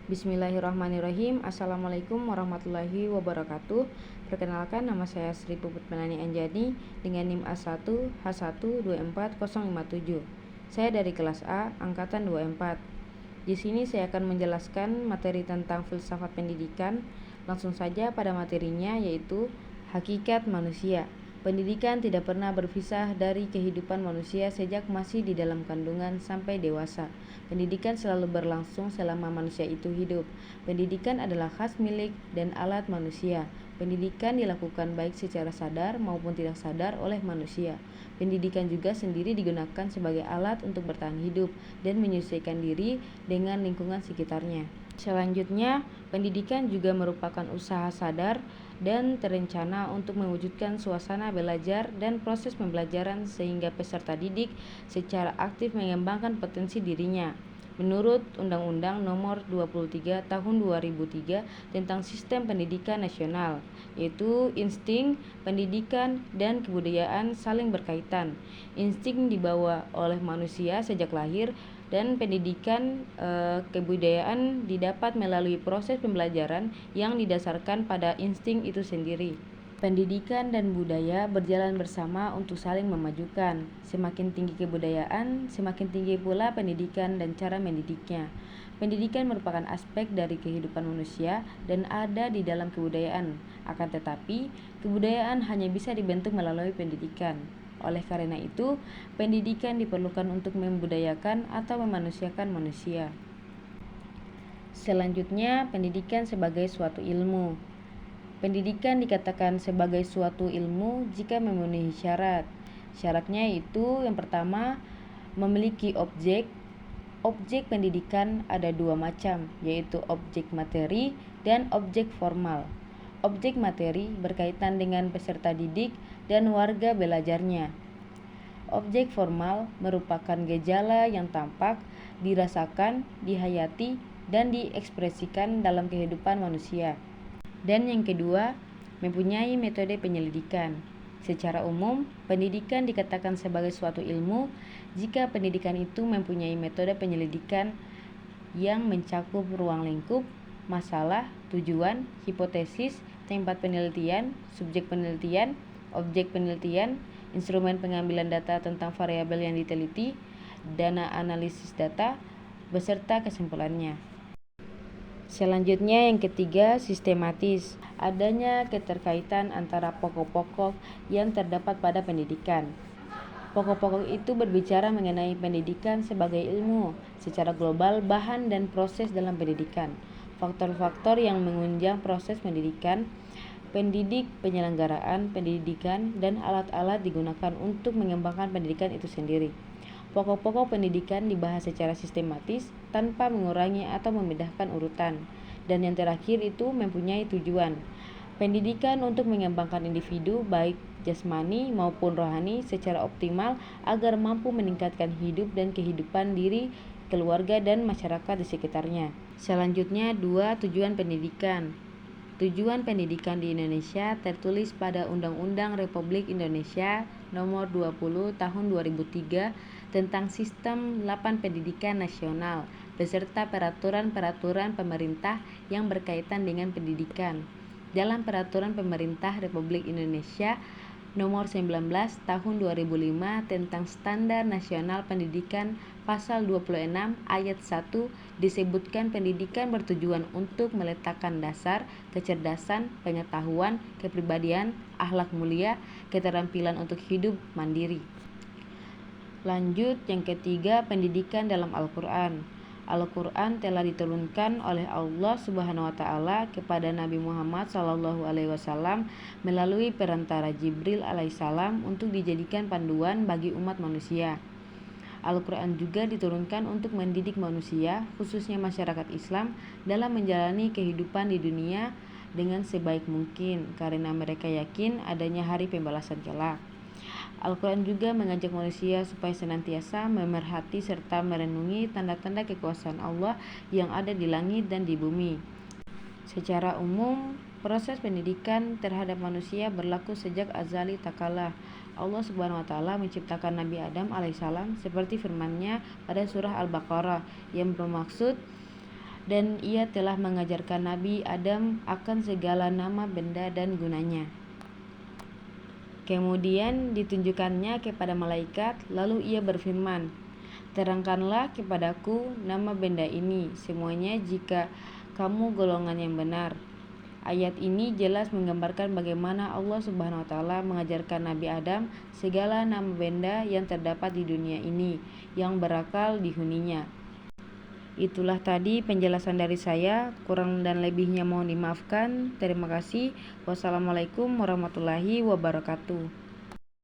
Bismillahirrahmanirrahim. Assalamualaikum warahmatullahi wabarakatuh. Perkenalkan, nama saya Sri Puput Menani Anjani dengan NIM A1H1244057. Saya dari kelas A, angkatan 24. Di sini saya akan menjelaskan materi tentang filsafat pendidikan. Langsung saja pada materinya, yaitu hakikat manusia. Pendidikan tidak pernah berpisah dari kehidupan manusia sejak masih di dalam kandungan sampai dewasa. Pendidikan selalu berlangsung selama manusia itu hidup. Pendidikan adalah khas milik dan alat manusia. Pendidikan dilakukan baik secara sadar maupun tidak sadar oleh manusia. Pendidikan juga sendiri digunakan sebagai alat untuk bertahan hidup dan menyesuaikan diri dengan lingkungan sekitarnya. Selanjutnya, pendidikan juga merupakan usaha sadar dan terencana untuk mewujudkan suasana belajar dan proses pembelajaran sehingga peserta didik secara aktif mengembangkan potensi dirinya. Menurut Undang-Undang Nomor 23 Tahun 2003 tentang Sistem Pendidikan Nasional, yaitu insting, pendidikan, dan kebudayaan saling berkaitan. Insting dibawa oleh manusia sejak lahir, dan pendidikan kebudayaan didapat melalui proses pembelajaran yang didasarkan pada insting itu sendiri. Pendidikan dan budaya berjalan bersama untuk saling memajukan. Semakin tinggi kebudayaan, semakin tinggi pula pendidikan dan cara mendidiknya. Pendidikan merupakan aspek dari kehidupan manusia dan ada di dalam kebudayaan. Akan tetapi, kebudayaan hanya bisa dibentuk melalui pendidikan. Oleh karena itu, pendidikan diperlukan untuk membudayakan atau memanusiakan manusia. Selanjutnya, pendidikan sebagai suatu ilmu. Pendidikan dikatakan sebagai suatu ilmu jika memenuhi syarat. Syaratnya itu yang pertama, memiliki objek. Objek pendidikan ada dua macam, yaitu objek materi dan objek formal. Objek materi berkaitan dengan peserta didik dan warga belajarnya. Objek formal merupakan gejala yang tampak, dirasakan, dihayati, dan diekspresikan dalam kehidupan manusia. Dan yang kedua, mempunyai metode penyelidikan. Secara umum, pendidikan dikatakan sebagai suatu ilmu jika pendidikan itu mempunyai metode penyelidikan yang mencakup ruang lingkup, masalah, tujuan, hipotesis, tempat penelitian, subjek penelitian, objek penelitian, instrumen pengambilan data tentang variabel yang diteliti, dana analisis data, beserta kesimpulannya. Selanjutnya yang ketiga, sistematis. Adanya keterkaitan antara pokok-pokok yang terdapat pada pendidikan. Pokok-pokok itu berbicara mengenai pendidikan sebagai ilmu, secara global bahan dan proses dalam pendidikan. Faktor-faktor yang menunjang proses pendidikan, pendidik, penyelenggaraan pendidikan, dan alat-alat digunakan untuk mengembangkan pendidikan itu sendiri. Pokok-pokok pendidikan dibahas secara sistematis tanpa mengurangi atau memindahkan urutan. Dan yang terakhir itu mempunyai tujuan. Pendidikan untuk mengembangkan individu baik jasmani maupun rohani secara optimal agar mampu meningkatkan hidup dan kehidupan diri, keluarga, dan masyarakat di sekitarnya. Selanjutnya, 2. Tujuan pendidikan. Tujuan pendidikan di Indonesia tertulis pada Undang-Undang Republik Indonesia Nomor 20 Tahun 2003 tentang Sistem 8 Pendidikan Nasional beserta peraturan-peraturan pemerintah yang berkaitan dengan pendidikan. Dalam Peraturan Pemerintah Republik Indonesia Nomor 19 Tahun 2005 tentang Standar Nasional Pendidikan Pasal 26 Ayat 1 disebutkan pendidikan bertujuan untuk meletakkan dasar kecerdasan, pengetahuan, kepribadian, akhlak mulia, keterampilan untuk hidup mandiri. Lanjut, yang ketiga, pendidikan dalam Al-Quran. Al-Quran telah diturunkan oleh Allah Subhanahu wa Ta'ala kepada Nabi Muhammad SAW melalui perantara Jibril alaihissalam untuk dijadikan panduan bagi umat manusia. Al-Quran juga diturunkan untuk mendidik manusia, khususnya masyarakat Islam, dalam menjalani kehidupan di dunia dengan sebaik mungkin, karena mereka yakin adanya hari pembalasan kelak. Al-Quran juga mengajak manusia supaya senantiasa memerhati serta merenungi tanda-tanda kekuasaan Allah yang ada di langit dan di bumi. Secara umum, proses pendidikan terhadap manusia berlaku sejak azali takala. Allah Subhanahu wa Ta'ala menciptakan Nabi Adam alaihissalam seperti firman-Nya pada surah Al-Baqarah yang bermaksud dan ia telah mengajarkan Nabi Adam akan segala nama, benda, dan gunanya. Kemudian ditunjukkannya kepada malaikat, lalu ia berfirman, "Terangkanlah kepadaku nama benda ini semuanya jika kamu golongan yang benar." Ayat ini jelas menggambarkan bagaimana Allah Subhanahu wa Ta'ala mengajarkan Nabi Adam segala nama benda yang terdapat di dunia ini yang berakal dihuninya. Itulah tadi penjelasan dari saya, kurang dan lebihnya mohon dimaafkan. Terima kasih. Wassalamualaikum warahmatullahi wabarakatuh.